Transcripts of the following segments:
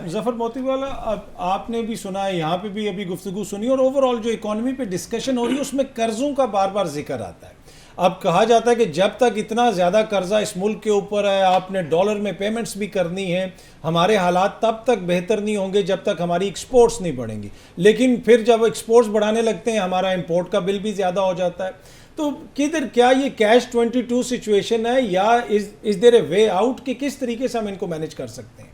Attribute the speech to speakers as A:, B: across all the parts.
A: जफर मोतीवाला, अब आपने भी सुना है, यहाँ पे भी अभी गुफ्तगू सुनी, और ओवरऑल जो इकॉनमी पे डिस्कशन हो रही है उसमें कर्जों का बार बार जिक्र आता है। अब कहा जाता है कि जब तक इतना ज़्यादा कर्जा इस मुल्क के ऊपर है, आपने डॉलर में पेमेंट्स भी करनी है, हमारे हालात तब तक बेहतर नहीं होंगे जब तक हमारी एक्सपोर्ट्स नहीं बढ़ेंगी। लेकिन फिर जब एक्सपोर्ट्स बढ़ाने लगते हैं हमारा इंपोर्ट का बिल भी ज़्यादा हो जाता है। तो किधर, क्या ये कैश 22 सिचुएशन है या is there a way out, कि किस तरीके से हम इनको मैनेज कर सकते हैं?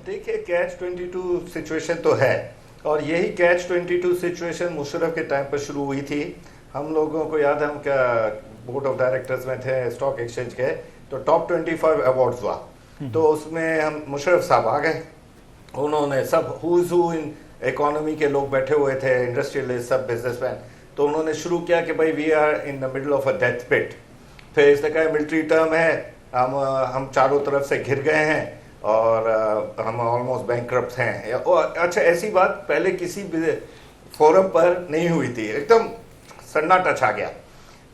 B: देखिए, कैच 22 सिचुएशन तो है, और यही कैच 22 सिचुएशन मुशर्रफ के टाइम पर शुरू हुई थी। हम लोगों को याद है, हम क्या बोर्ड ऑफ डायरेक्टर्स में थे स्टॉक एक्सचेंज के, तो टॉप 25 अवार्ड्स हुआ, तो उसमें हम मुशर्रफ साहब आ गए। उन्होंने सब हुज हू इन इकोनॉमी के लोग बैठे हुए थे, इंडस्ट्रियलिस्ट, सब बिजनेसमैन, तो उन्होंने शुरू किया कि भाई we are in the middle of a death pit. फिर इसने कहा मिलिट्री टर्म है, हम चारों तरफ से घिर गए हैं और हम ऑलमोस्ट बैंकरप्ट हैं। अच्छा, ऐसी बात पहले किसी फोरम पर नहीं हुई थी, एकदम सन्नाटा छा गया।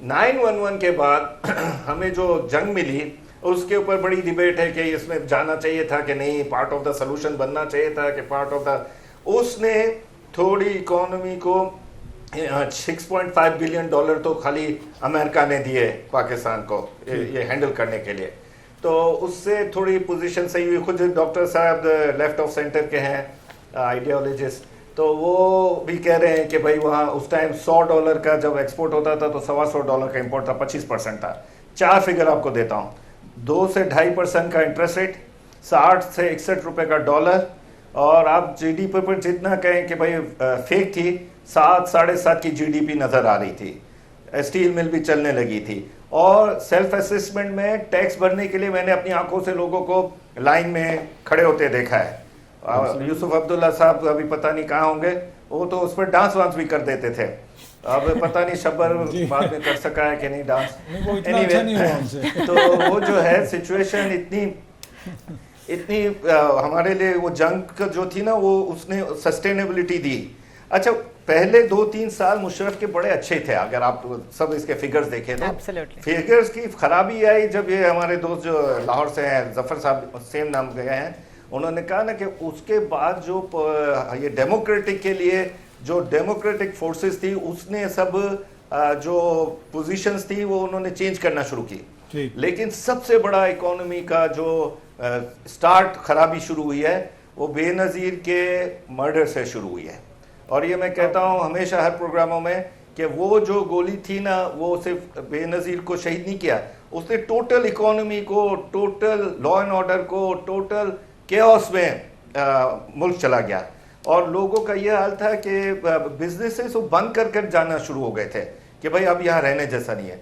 B: 9/11 के बाद हमें जो जंग मिली उसके ऊपर बड़ी डिबेट है कि इसमें जाना चाहिए था कि नहीं, पार्ट ऑफ द सोल्यूशन बनना चाहिए था कि पार्ट ऑफ द, उसने थोड़ी इकोनॉमी को 6.5 बिलियन डॉलर तो खाली अमेरिका ने दिए पाकिस्तान को ये हैंडल करने के लिए, तो उससे थोड़ी पोजीशन सही हुई। खुद डॉक्टर साहब लेफ्ट ऑफ सेंटर के हैं आइडियोलॉजिस्ट, तो वो भी कह रहे हैं कि भाई वहाँ उस टाइम $100 का जब एक्सपोर्ट होता था तो $125 का इंपोर्ट था, 25% था। 4 फिगर आपको देता हूँ, 2 से 2.5% का इंटरेस्ट रेट, 60 से 61 रुपए का डॉलर, और आप जीडीपी पर जितना कहें कि भाई फेक थी, 7 साढ़े 7 की जीडीपी नजर आ रही थी, स्टील मिल भी चलने लगी थी। और सेल्फ असेसमेंट में टैक्स भरने के लिए मैंने अपनी आंखों से लोगों को लाइन में खड़े होते देखा है। यूसुफ अब्दुल्ला साहब अभी पता नहीं कहाँ होंगे, वो तो उस पर डांस वांस भी कर देते थे। अब पता नहीं शब्बर बाद में कर सका है कि नहीं डांस। Anyway, तो वो जो है सिचुएशन इतनी हमारे लिए वो जंग जो थी ना, वो उसने सस्टेनेबिलिटी दी। अच्छा, पहले 2-3 साल मुशर्रफ के बड़े अच्छे थे, अगर आप सब इसके फिगर्स देखें तो। फिगर्स की खराबी आई जब ये हमारे दोस्त जो लाहौर से हैं, जफर साहब सेम नाम गए हैं, उन्होंने कहा ना कि उसके बाद जो ये डेमोक्रेटिक के लिए जो डेमोक्रेटिक फोर्सेस थी, उसने सब जो पोजीशंस थी वो उन्होंने चेंज करना शुरू की। लेकिन सबसे बड़ा इकोनॉमी का जो स्टार्ट खराबी शुरू हुई है वो बेनज़ीर के मर्डर से शुरू हुई है। और ये मैं कहता हूँ हमेशा हर प्रोग्रामों में कि वो जो गोली थी ना, वो सिर्फ बेनज़ीर को शहीद नहीं किया, उसने टोटल इकोनॉमी को, टोटल लॉ एंड ऑर्डर को, टोटल केओस में मुल्क चला गया। और लोगों का ये हाल था कि बिजनेसेस वो बंद कर जाना शुरू हो गए थे कि भाई अब यहाँ रहने जैसा नहीं है।